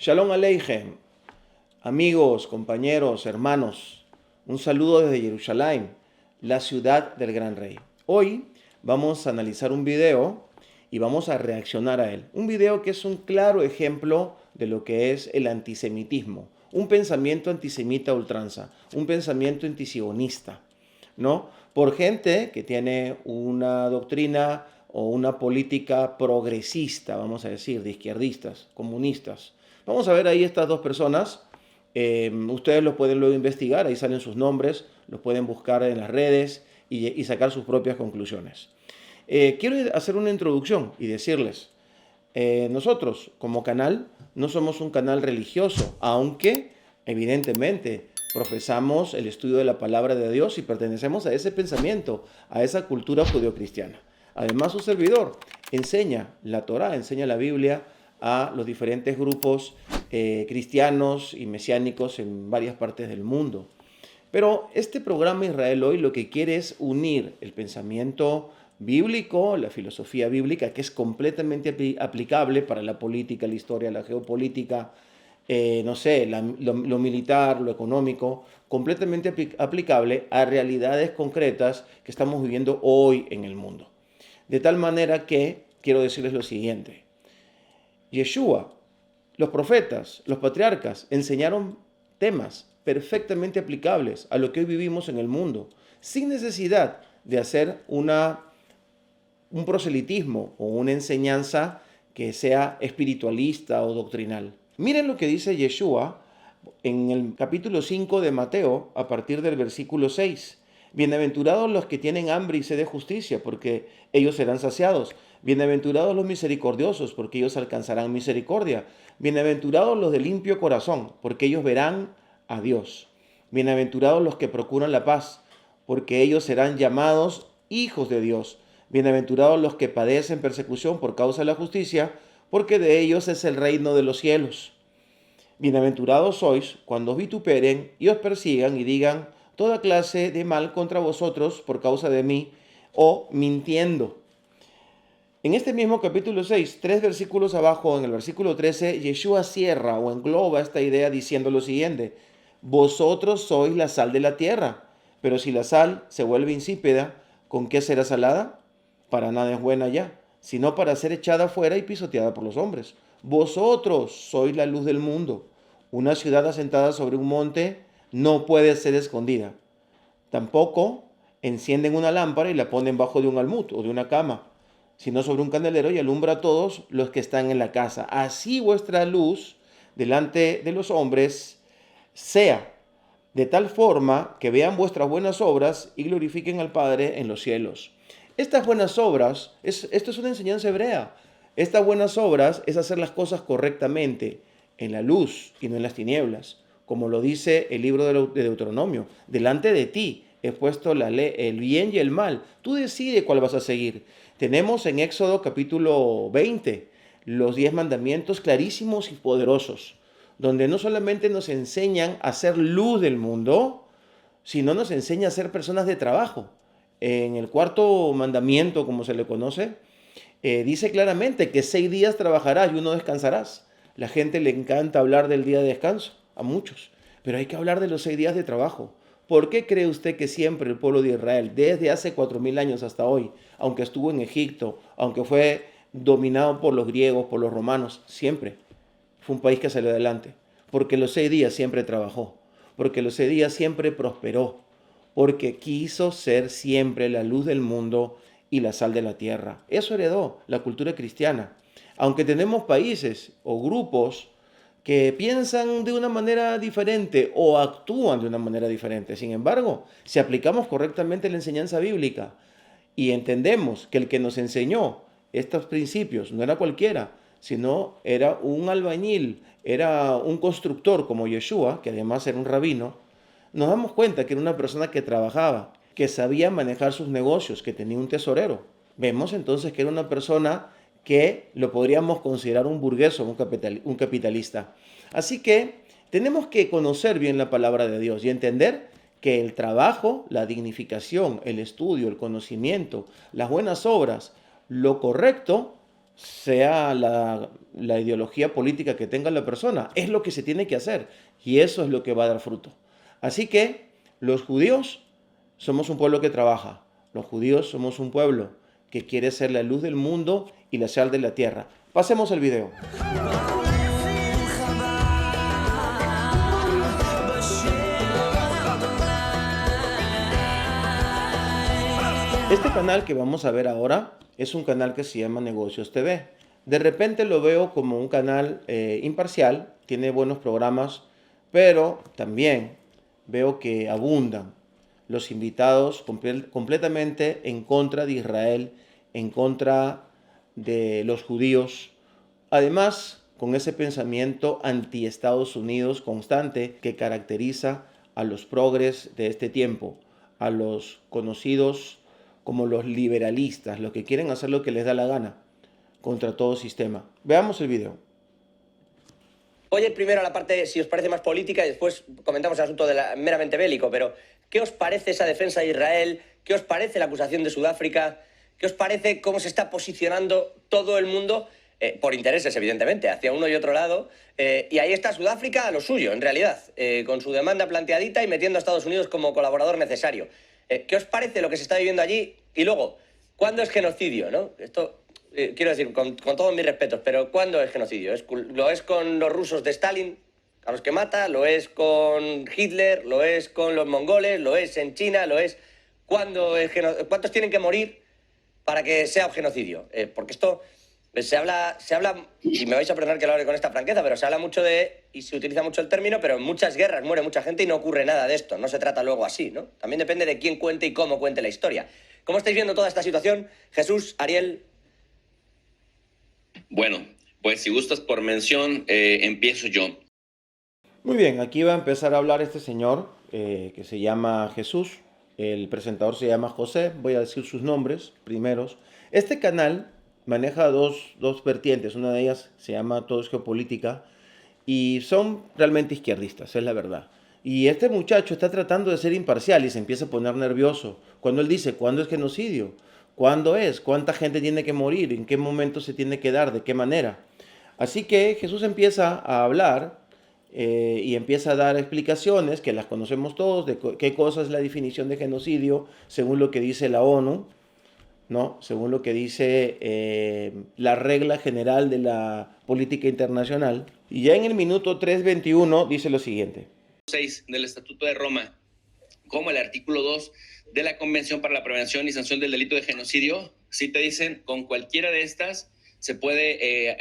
Shalom Aleichem, amigos, compañeros, hermanos. Un saludo desde Jerusalén, la ciudad del Gran Rey. Hoy vamos a analizar un video y vamos a reaccionar a él. Un video que es un claro ejemplo de lo que es el antisemitismo. Un pensamiento antisemita a ultranza, un pensamiento antisionista, ¿no? Por gente que tiene una doctrina o una política progresista, vamos a decir, de izquierdistas, comunistas. Vamos a ver ahí estas dos personas. Ustedes los pueden luego investigar, ahí salen sus nombres, los pueden buscar en las redes y sacar sus propias conclusiones. Quiero hacer una introducción y decirles, nosotros como canal no somos un canal religioso, aunque evidentemente profesamos el estudio de la palabra de Dios y pertenecemos a ese pensamiento, a esa cultura judeocristiana. Además, su servidor enseña la Torá, enseña la Biblia a los diferentes grupos cristianos y mesiánicos en varias partes del mundo. Pero este programa Israel Hoy lo que quiere es unir el pensamiento bíblico, la filosofía bíblica, que es completamente aplicable para la política, la historia, la geopolítica, no sé, lo militar, lo económico, completamente aplicable a realidades concretas que estamos viviendo hoy en el mundo. De tal manera que quiero decirles lo siguiente. Yeshua, los profetas, los patriarcas enseñaron temas perfectamente aplicables a lo que hoy vivimos en el mundo, sin necesidad de hacer un proselitismo o una enseñanza que sea espiritualista o doctrinal. Miren lo que dice Yeshua en el capítulo 5 de Mateo, a partir del versículo 6. Bienaventurados los que tienen hambre y sed de justicia, porque ellos serán saciados. Bienaventurados los misericordiosos, porque ellos alcanzarán misericordia. Bienaventurados los de limpio corazón, porque ellos verán a Dios. Bienaventurados los que procuran la paz, porque ellos serán llamados hijos de Dios. Bienaventurados los que padecen persecución por causa de la justicia, porque de ellos es el reino de los cielos. Bienaventurados sois cuando os vituperen y os persigan y digan toda clase de mal contra vosotros por causa de mí, o mintiendo. En este mismo capítulo 6, 3 versículos abajo, en el versículo 13, Yeshua cierra o engloba esta idea diciendo lo siguiente: vosotros sois la sal de la tierra, pero si la sal se vuelve insípida, ¿con qué será salada? Para nada es buena ya, sino para ser echada fuera y pisoteada por los hombres. Vosotros sois la luz del mundo. Una ciudad asentada sobre un monte no puede ser escondida. Tampoco encienden una lámpara y la ponen bajo de un almud o de una cama, sino sobre un candelero y alumbra a todos los que están en la casa. Así vuestra luz delante de los hombres sea, de tal forma que vean vuestras buenas obras y glorifiquen al Padre en los cielos. Estas buenas obras, esto es una enseñanza hebrea. Estas buenas obras es hacer las cosas correctamente, en la luz y no en las tinieblas, como lo dice el libro de Deuteronomio. Delante de ti he puesto la ley, el bien y el mal. Tú decides cuál vas a seguir. Tenemos en Éxodo capítulo 20 los 10 mandamientos clarísimos y poderosos, donde no solamente nos enseñan a ser luz del mundo, sino nos enseña a ser personas de trabajo. En el cuarto mandamiento, como se le conoce, dice claramente que 6 días trabajarás y 1 descansarás. La gente le encanta hablar del día de descanso, a muchos, pero hay que hablar de los 6 días de trabajo. ¿Por qué cree usted que siempre el pueblo de Israel, desde hace 4000 años hasta hoy, aunque estuvo en Egipto, aunque fue dominado por los griegos, por los romanos, siempre fue un país que salió adelante? Porque los 6 días siempre trabajó, porque los 6 días siempre prosperó, porque quiso ser siempre la luz del mundo y la sal de la tierra. Eso heredó la cultura cristiana. Aunque tenemos países o grupos que piensan de una manera diferente o actúan de una manera diferente. Sin embargo, si aplicamos correctamente la enseñanza bíblica y entendemos que el que nos enseñó estos principios no era cualquiera, sino era un albañil, era un constructor como Yeshua, que además era un rabino, nos damos cuenta que era una persona que trabajaba, que sabía manejar sus negocios, que tenía un tesorero. Vemos entonces que era una persona que lo podríamos considerar un burgués o un capitalista. Así que tenemos que conocer bien la palabra de Dios y entender que el trabajo, la dignificación, el estudio, el conocimiento, las buenas obras, lo correcto, sea la ideología política que tenga la persona. Es lo que se tiene que hacer y eso es lo que va a dar fruto. Así que los judíos somos un pueblo que trabaja. Los judíos somos un pueblo que quiere ser la luz del mundo y la sal de la tierra. Pasemos al video. Este canal que vamos a ver ahora es un canal que se llama Negocios TV. De repente lo veo como un canal imparcial, tiene buenos programas, pero también veo que abundan los invitados completamente en contra de Israel, en contra de los judíos. Además, con ese pensamiento anti-Estados Unidos constante que caracteriza a los progres de este tiempo, a los conocidos como los liberalistas, los que quieren hacer lo que les da la gana contra todo sistema. Veamos el video. Voy a ir primero a la parte, si os parece, más política y después comentamos el asunto meramente bélico, pero ¿qué os parece esa defensa de Israel? ¿Qué os parece la acusación de Sudáfrica? ¿Qué os parece cómo se está posicionando todo el mundo? Por intereses, evidentemente, hacia uno y otro lado. Y ahí está Sudáfrica a lo suyo, en realidad, con su demanda planteadita y metiendo a Estados Unidos como colaborador necesario. ¿Qué os parece lo que se está viviendo allí? Y luego, ¿cuándo es genocidio, no? Esto... quiero decir, con todos mis respetos, pero ¿cuándo es genocidio? ¿Lo es con los rusos de Stalin, a los que mata? ¿Lo es con Hitler? ¿Lo es con los mongoles? ¿Lo es en China? ¿Lo es? ¿Cuántos tienen que morir para que sea un genocidio? Porque esto se habla, y me vais a perdonar que lo hable con esta franqueza, pero se habla mucho y se utiliza mucho el término, pero en muchas guerras muere mucha gente y no ocurre nada de esto. No se trata luego así, ¿no? También depende de quién cuente y cómo cuente la historia. ¿Cómo estáis viendo toda esta situación? Jesús, Ariel... Bueno, pues si gustas por mención, empiezo yo. Muy bien, aquí va a empezar a hablar este señor que se llama Jesús. El presentador se llama José. Voy a decir sus nombres primeros. Este canal maneja dos vertientes. Una de ellas se llama Todo es Geopolítica y son realmente izquierdistas, es la verdad. Y este muchacho está tratando de ser imparcial y se empieza a poner nervioso cuando él dice, ¿cuándo es genocidio? ¿Cuándo es? ¿Cuánta gente tiene que morir? ¿En qué momento se tiene que dar? ¿De qué manera? Así que Jesús empieza a hablar y empieza a dar explicaciones que las conocemos todos de qué cosa es la definición de genocidio según lo que dice la ONU, ¿no? Según lo que dice la regla general de la política internacional. Y ya en el minuto 3:21 dice lo siguiente. 6 del Estatuto de Roma, como el artículo 2 de la Convención para la Prevención y Sanción del Delito de Genocidio, sí te dicen, con cualquiera de estas se puede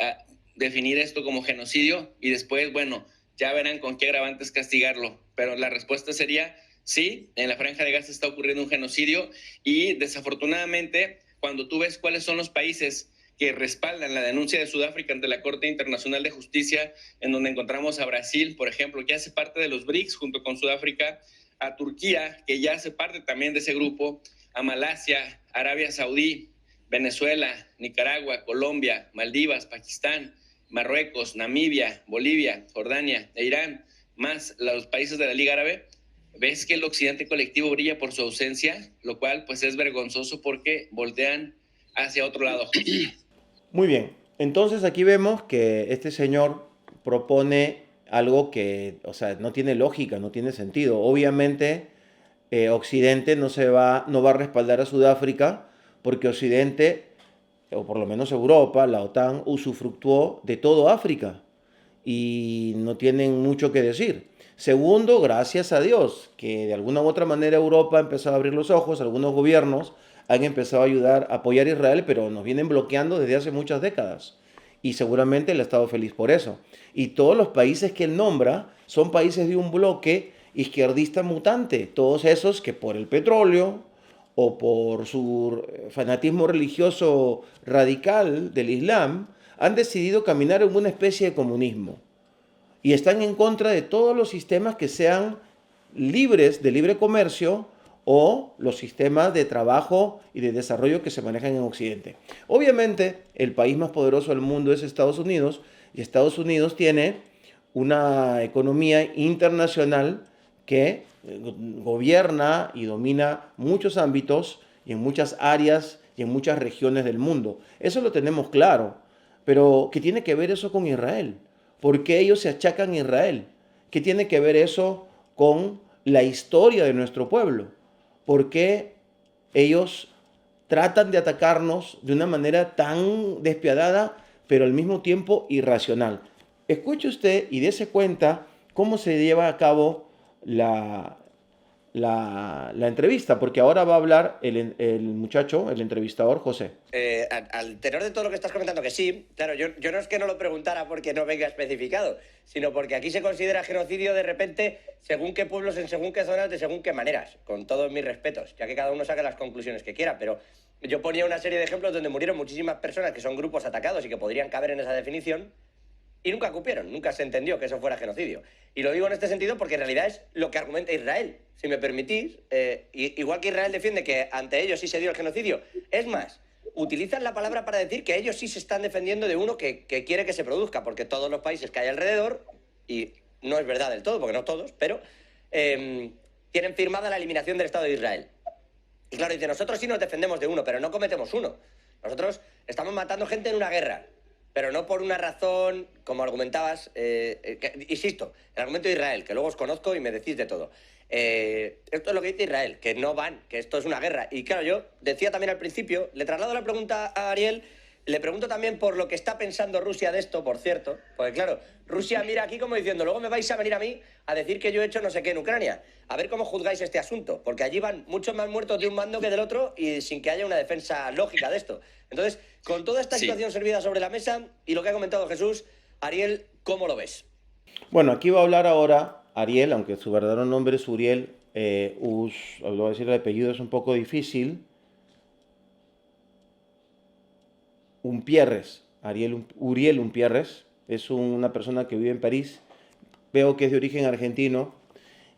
definir esto como genocidio y después, bueno, ya verán con qué agravantes castigarlo. Pero la respuesta sería, sí, en la Franja de Gaza está ocurriendo un genocidio y desafortunadamente, cuando tú ves cuáles son los países que respaldan la denuncia de Sudáfrica ante la Corte Internacional de Justicia, en donde encontramos a Brasil, por ejemplo, que hace parte de los BRICS junto con Sudáfrica, a Turquía, que ya hace parte también de ese grupo, a Malasia, Arabia Saudí, Venezuela, Nicaragua, Colombia, Maldivas, Pakistán, Marruecos, Namibia, Bolivia, Jordania e Irán, más los países de la Liga Árabe, ves que el occidente colectivo brilla por su ausencia, lo cual pues es vergonzoso porque voltean hacia otro lado. Muy bien, entonces aquí vemos que este señor propone algo que, o sea, no tiene lógica, no tiene sentido. Obviamente, Occidente no va a respaldar a Sudáfrica porque Occidente, o por lo menos Europa, la OTAN, usufructuó de todo África y no tienen mucho que decir. Segundo, gracias a Dios, que de alguna u otra manera Europa ha empezado a abrir los ojos, algunos gobiernos han empezado a ayudar, a apoyar a Israel, pero nos vienen bloqueando desde hace muchas décadas. Y seguramente él ha estado feliz por eso. Y todos los países que él nombra son países de un bloque izquierdista mutante. Todos esos que por el petróleo o por su fanatismo religioso radical del Islam han decidido caminar en una especie de comunismo. Y están en contra de todos los sistemas que sean libres de libre comercio o los sistemas de trabajo y de desarrollo que se manejan en Occidente. Obviamente, el país más poderoso del mundo es Estados Unidos y Estados Unidos tiene una economía internacional que gobierna y domina muchos ámbitos y en muchas áreas y en muchas regiones del mundo. Eso lo tenemos claro. Pero, ¿qué tiene que ver eso con Israel? ¿Por qué ellos se achacan a Israel? ¿Qué tiene que ver eso con la historia de nuestro pueblo? ¿Por qué ellos tratan de atacarnos de una manera tan despiadada, pero al mismo tiempo irracional? Escuche usted y dése cuenta cómo se lleva a cabo la entrevista, porque ahora va a hablar el muchacho, el entrevistador José. Al tenor de todo lo que estás comentando, que sí, claro, yo no es que no lo preguntara porque no venga especificado, sino porque aquí se considera genocidio de repente según qué pueblos, en según qué zonas, de según qué maneras, con todos mis respetos, ya que cada uno saque las conclusiones que quiera, pero yo ponía una serie de ejemplos donde murieron muchísimas personas que son grupos atacados y que podrían caber en esa definición, y nunca cupieron, nunca se entendió que eso fuera genocidio. Y lo digo en este sentido porque en realidad es lo que argumenta Israel. Si me permitís, igual que Israel defiende que ante ellos sí se dio el genocidio, es más, utilizan la palabra para decir que ellos sí se están defendiendo de uno que quiere que se produzca, porque todos los países que hay alrededor, y no es verdad del todo, porque no todos, pero tienen firmada la eliminación del Estado de Israel. Y claro, dice, nosotros sí nos defendemos de uno, pero no cometemos uno. Nosotros estamos matando gente en una guerra, pero no por una razón, como argumentabas, insisto, el argumento de Israel, que luego os conozco y me decís de todo. Esto es lo que dice Israel, que no van, que esto es una guerra. Y claro, yo decía también al principio, le traslado la pregunta a Ariel, le pregunto también por lo que está pensando Rusia de esto, por cierto, porque claro, Rusia mira aquí como diciendo, luego me vais a venir a mí a decir que yo he hecho no sé qué en Ucrania. A ver cómo juzgáis este asunto, porque allí van muchos más muertos de un bando que del otro y sin que haya una defensa lógica de esto. Entonces, con toda esta situación servida sobre la mesa y lo que ha comentado Jesús, Ariel, ¿cómo lo ves? Bueno, aquí va a hablar ahora Ariel, aunque su verdadero nombre es Uriel, lo voy a decir el apellido es un poco difícil. Umpierres, Uriel Umpierres, es una persona que vive en París, veo que es de origen argentino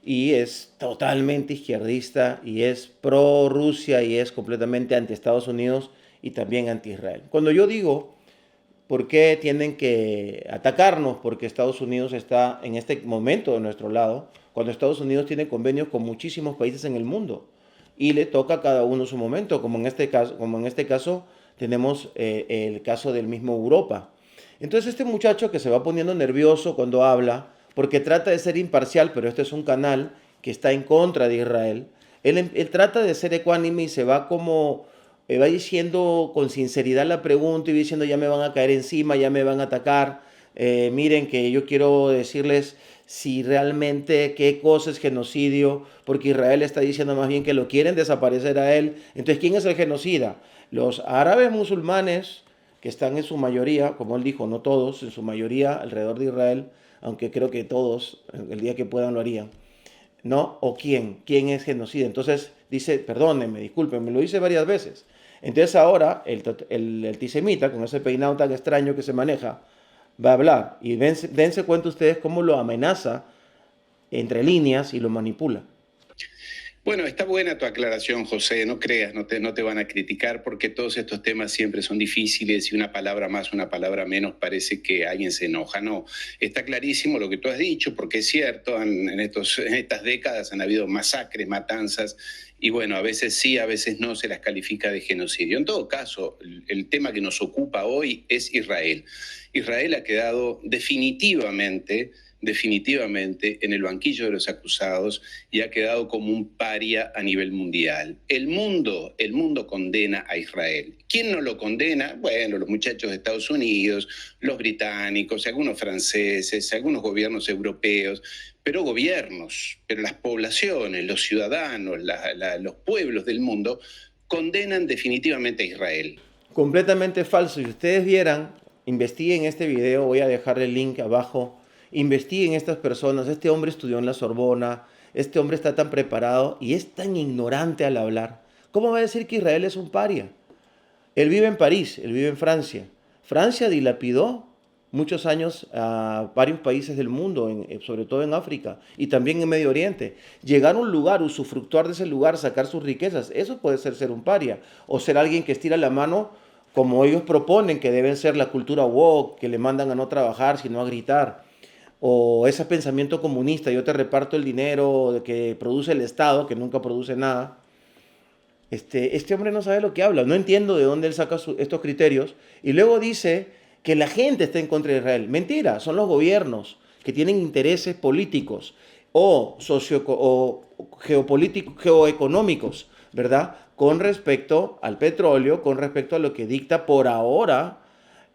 y es totalmente izquierdista y es pro Rusia y es completamente anti Estados Unidos y también anti Israel. Cuando yo digo por qué tienen que atacarnos, porque Estados Unidos está en este momento de nuestro lado, cuando Estados Unidos tiene convenios con muchísimos países en el mundo y le toca a cada uno su momento, como en este caso tenemos el caso del mismo Europa. Entonces este muchacho que se va poniendo nervioso cuando habla, porque trata de ser imparcial, pero este es un canal que está en contra de Israel, él trata de ser ecuánime y se va como, va diciendo con sinceridad la pregunta y diciendo ya me van a caer encima, ya me van a atacar, miren que yo quiero decirles si realmente qué cosa es genocidio, porque Israel está diciendo más bien que lo quieren desaparecer a él. Entonces, ¿quién es el genocida? Los árabes musulmanes, que están en su mayoría, como él dijo, no todos, en su mayoría alrededor de Israel, aunque creo que todos, el día que puedan lo harían, ¿no? ¿O quién? ¿Quién es genocida? Entonces dice, perdónenme, discúlpenme, lo dice varias veces. Entonces ahora el antisemita, con ese peinado tan extraño que se maneja, va a hablar. Y dense cuenta ustedes cómo lo amenaza entre líneas y lo manipula. Bueno, está buena tu aclaración, José, no creas, no te van a criticar porque todos estos temas siempre son difíciles y una palabra más, una palabra menos parece que alguien se enoja. No, está clarísimo lo que tú has dicho porque es cierto, en estas décadas han habido masacres, matanzas y bueno, a veces sí, a veces no se las califica de genocidio. En todo caso, el tema que nos ocupa hoy es Israel. Israel ha quedado definitivamente en el banquillo de los acusados y ha quedado como un paria a nivel mundial. El mundo condena a Israel. ¿Quién no lo condena? Bueno, los muchachos de Estados Unidos, los británicos, algunos franceses, algunos gobiernos europeos, pero las poblaciones, los ciudadanos, los pueblos del mundo condenan definitivamente a Israel. Completamente falso. Si ustedes vieran, investiguen este video, voy a dejar el link abajo. Investiguen estas personas. Este hombre estudió en la Sorbona, este hombre está tan preparado y es tan ignorante al hablar. ¿Cómo va a decir que Israel es un paria? Él vive en París, él vive en Francia. Francia dilapidó muchos años a varios países del mundo, sobre todo en África y también en Medio Oriente. Llegar a un lugar, usufructuar de ese lugar, sacar sus riquezas, eso puede ser un paria. O ser alguien que estira la mano como ellos proponen, que deben ser la cultura woke, que le mandan a no trabajar, sino a gritar. O ese pensamiento comunista, yo te reparto el dinero que produce el Estado, que nunca produce nada. este hombre no sabe lo que habla, no entiendo de dónde él saca estos criterios, y luego dice que la gente está en contra de Israel. Mentira, son los gobiernos que tienen intereses políticos o, o geopolíticos, geoeconómicos, ¿verdad? Con respecto al petróleo, con respecto a lo que dicta por ahora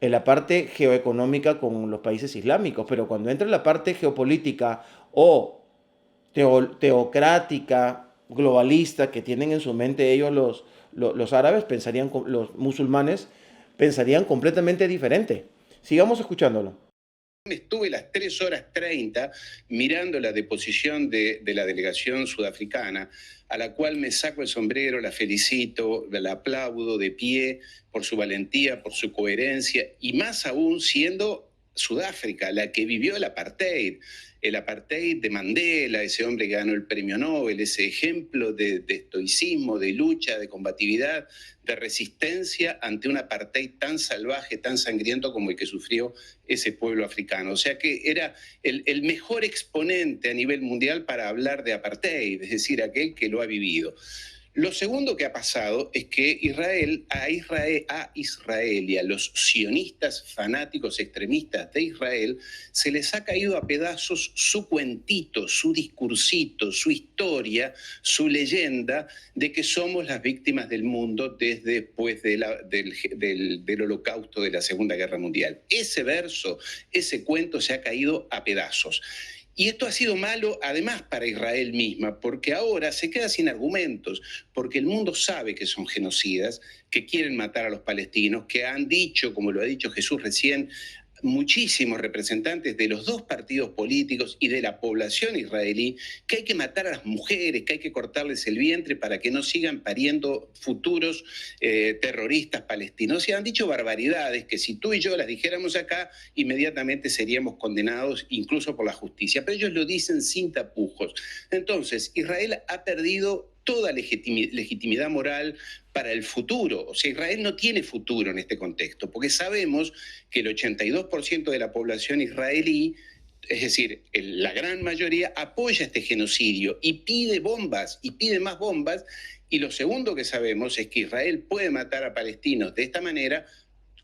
en la parte geoeconómica con los países islámicos, pero cuando entra en la parte geopolítica o teocrática, globalista, que tienen en su mente ellos los árabes, pensarían, los musulmanes, pensarían completamente diferente. Sigamos escuchándolo. Estuve las 3 horas 30 mirando la deposición de la delegación sudafricana, a la cual me saco el sombrero, la felicito, la aplaudo de pie por su valentía, por su coherencia, y más aún siendo Sudáfrica la que vivió el apartheid de Mandela, ese hombre que ganó el premio Nobel, ese ejemplo de estoicismo, de lucha, de combatividad, de resistencia ante un apartheid tan salvaje, tan sangriento como el que sufrió ese pueblo africano. O sea que era el mejor exponente a nivel mundial para hablar de apartheid, es decir, aquel que lo ha vivido. Lo segundo que ha pasado es que a Israel y a los sionistas fanáticos extremistas de Israel se les ha caído a pedazos su cuentito, su discursito, su historia, su leyenda de que somos las víctimas del mundo desde después del holocausto de la Segunda Guerra Mundial. Ese verso, ese cuento se ha caído a pedazos. Y esto ha sido malo además para Israel misma, porque ahora se queda sin argumentos, porque el mundo sabe que son genocidas, que quieren matar a los palestinos, que han dicho, como lo ha dicho Jesús recién, muchísimos representantes de los dos partidos políticos y de la población israelí, que hay que matar a las mujeres, que hay que cortarles el vientre para que no sigan pariendo futuros terroristas palestinos. Y han dicho barbaridades que si tú y yo las dijéramos acá, inmediatamente seríamos condenados incluso por la justicia. Pero ellos lo dicen sin tapujos. Entonces, Israel ha perdido toda legitimidad moral para el futuro. O sea, Israel no tiene futuro en este contexto, porque sabemos que el 82% de la población israelí, es decir, la gran mayoría, apoya este genocidio y pide bombas, y pide más bombas. Y lo segundo que sabemos es que Israel puede matar a palestinos de esta manera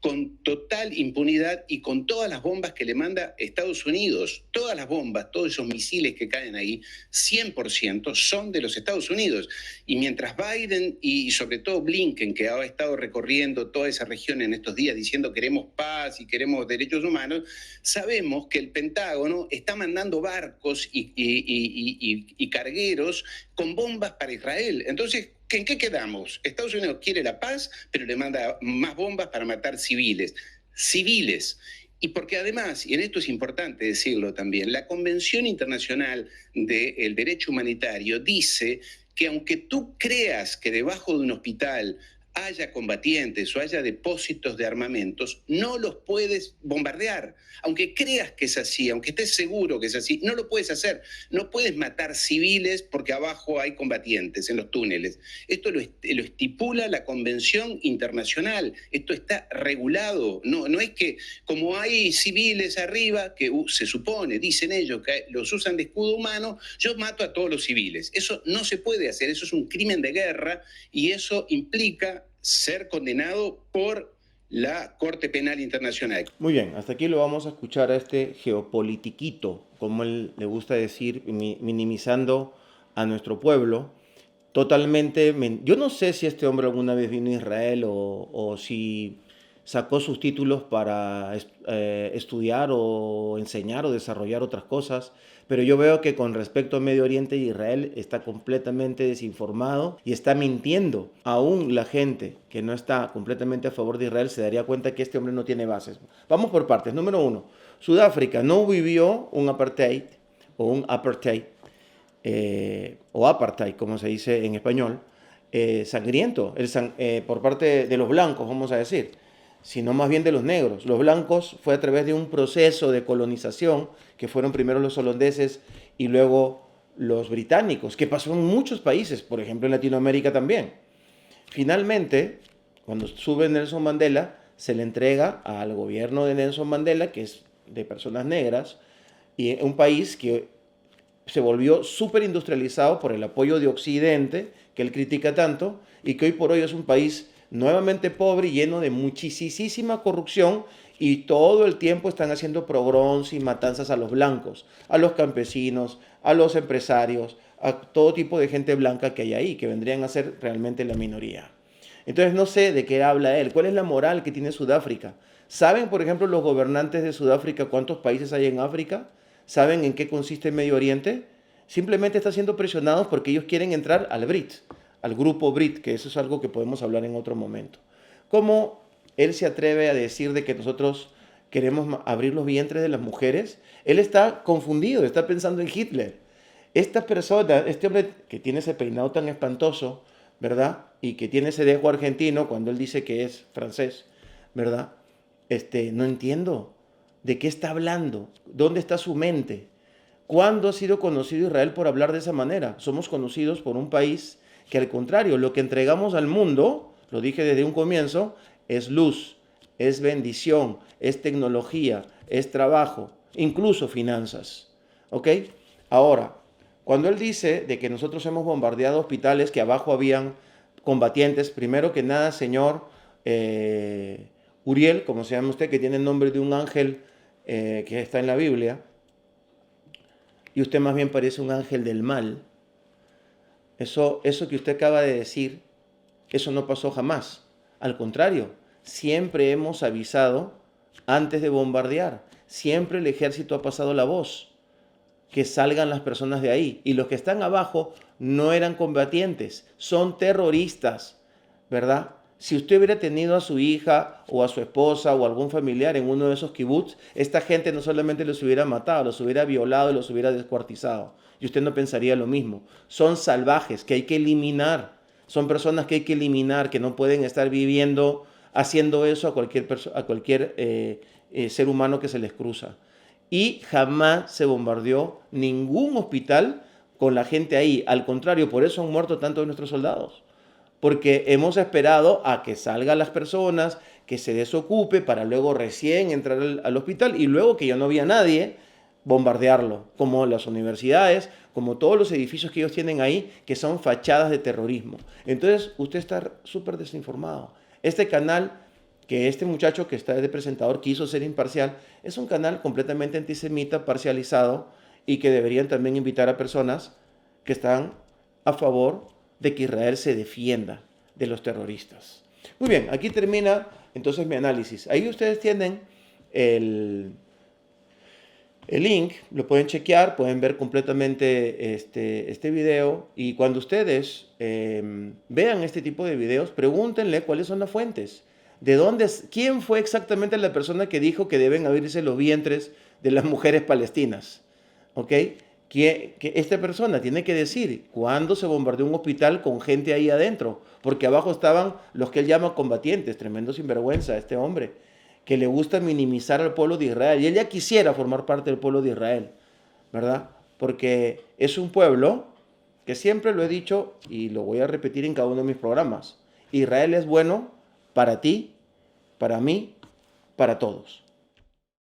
con total impunidad y con todas las bombas que le manda Estados Unidos. Todas las bombas, todos esos misiles que caen ahí, 100% son de los Estados Unidos. Y mientras Biden y sobre todo Blinken, que ha estado recorriendo toda esa región en estos días diciendo queremos paz y queremos derechos humanos, sabemos que el Pentágono está mandando barcos y cargueros con bombas para Israel. Entonces, ¿en qué quedamos? Estados Unidos quiere la paz, pero le manda más bombas para matar civiles. Civiles. Y porque además, y en esto es importante decirlo también, la Convención Internacional del Derecho Humanitario dice que aunque tú creas que debajo de un hospital haya combatientes o haya depósitos de armamentos, no los puedes bombardear. Aunque creas que es así, aunque estés seguro que es así, no lo puedes hacer. No puedes matar civiles porque abajo hay combatientes en los túneles. Esto lo estipula la Convención Internacional. Esto está regulado. No es que como hay civiles arriba, que se supone, dicen ellos, que los usan de escudo humano, yo mato a todos los civiles. Eso no se puede hacer. Eso es un crimen de guerra y eso implica ser condenado por la Corte Penal Internacional. Muy bien, hasta aquí lo vamos a escuchar a este geopolitiquito, como él le gusta decir, minimizando a nuestro pueblo. Totalmente, yo no sé si este hombre alguna vez vino a Israel o si sacó sus títulos para estudiar o enseñar o desarrollar otras cosas, pero yo veo que con respecto a Medio Oriente, Israel está completamente desinformado y está mintiendo. Aún la gente que no está completamente a favor de Israel se daría cuenta que este hombre no tiene bases. Vamos por partes. Número 1, Sudáfrica no vivió un apartheid o un apartheid, o apartheid, como se dice en español, sangriento, por parte de los blancos, vamos a decir, sino más bien de los negros. Los blancos fue a través de un proceso de colonización, que fueron primero los holandeses y luego los británicos, que pasó en muchos países, por ejemplo en Latinoamérica también. Finalmente, cuando sube Nelson Mandela, se le entrega al gobierno de Nelson Mandela, que es de personas negras, y un país que se volvió súper industrializado por el apoyo de Occidente, que él critica tanto y que hoy por hoy es un país nuevamente pobre y lleno de muchísima corrupción, y todo el tiempo están haciendo pogroms y matanzas a los blancos, a los campesinos, a los empresarios, a todo tipo de gente blanca que hay ahí, que vendrían a ser realmente la minoría. Entonces no sé de qué habla él, cuál es la moral que tiene Sudáfrica. ¿Saben, por ejemplo, los gobernantes de Sudáfrica cuántos países hay en África? ¿Saben en qué consiste el Medio Oriente? Simplemente están siendo presionados porque ellos quieren entrar al BRIT, al grupo BRIT, que eso es algo que podemos hablar en otro momento. ¿Cómo él se atreve a decir de que nosotros queremos abrir los vientres de las mujeres? Él está confundido, está pensando en Hitler. Esta persona, este hombre que tiene ese peinado tan espantoso, ¿verdad? Y que tiene ese dejo argentino cuando él dice que es francés, ¿verdad? No entiendo de qué está hablando, dónde está su mente. ¿Cuándo ha sido conocido Israel por hablar de esa manera? Somos conocidos por un país que, al contrario, lo que entregamos al mundo, lo dije desde un comienzo, es luz, es bendición, es tecnología, es trabajo, incluso finanzas. ¿Ok? Ahora, cuando él dice de que nosotros hemos bombardeado hospitales, que abajo habían combatientes, primero que nada, señor Uriel, como se llama usted, que tiene el nombre de un ángel que está en la Biblia, y usted más bien parece un ángel del mal. Eso que usted acaba de decir, eso no pasó jamás. Al contrario, siempre hemos avisado antes de bombardear. Siempre el ejército ha pasado la voz, que salgan las personas de ahí. Y los que están abajo no eran combatientes, son terroristas, ¿verdad? Si usted hubiera tenido a su hija o a su esposa o algún familiar en uno de esos kibbutz, esta gente no solamente los hubiera matado, los hubiera violado y los hubiera descuartizado. Y usted no pensaría lo mismo. Son salvajes que hay que eliminar. Son personas que hay que eliminar, que no pueden estar viviendo, haciendo eso a cualquier ser humano que se les cruza. Y jamás se bombardeó ningún hospital con la gente ahí. Al contrario, por eso han muerto tantos de nuestros soldados. Porque hemos esperado a que salgan las personas, que se desocupe para luego recién entrar al hospital y luego que ya no había nadie, bombardearlo, como las universidades, como todos los edificios que ellos tienen ahí, que son fachadas de terrorismo. Entonces, usted está súper desinformado. Este canal, que este muchacho que está de presentador quiso ser imparcial, es un canal completamente antisemita, parcializado, y que deberían también invitar a personas que están a favor de que Israel se defienda de los terroristas. Muy bien, aquí termina entonces mi análisis. Ahí ustedes tienen el link, lo pueden chequear, pueden ver completamente este video, y cuando ustedes vean este tipo de videos, pregúntenle cuáles son las fuentes. ¿De dónde? ¿Quién fue exactamente la persona que dijo que deben abrirse los vientres de las mujeres palestinas? ¿Ok? Que esta persona tiene que decir cuándo se bombardeó un hospital con gente ahí adentro, porque abajo estaban los que él llama combatientes, tremendo sinvergüenza este hombre, que le gusta minimizar al pueblo de Israel, y él ya quisiera formar parte del pueblo de Israel, ¿verdad? Porque es un pueblo que siempre lo he dicho y lo voy a repetir en cada uno de mis programas. Israel es bueno para ti, para mí, para todos.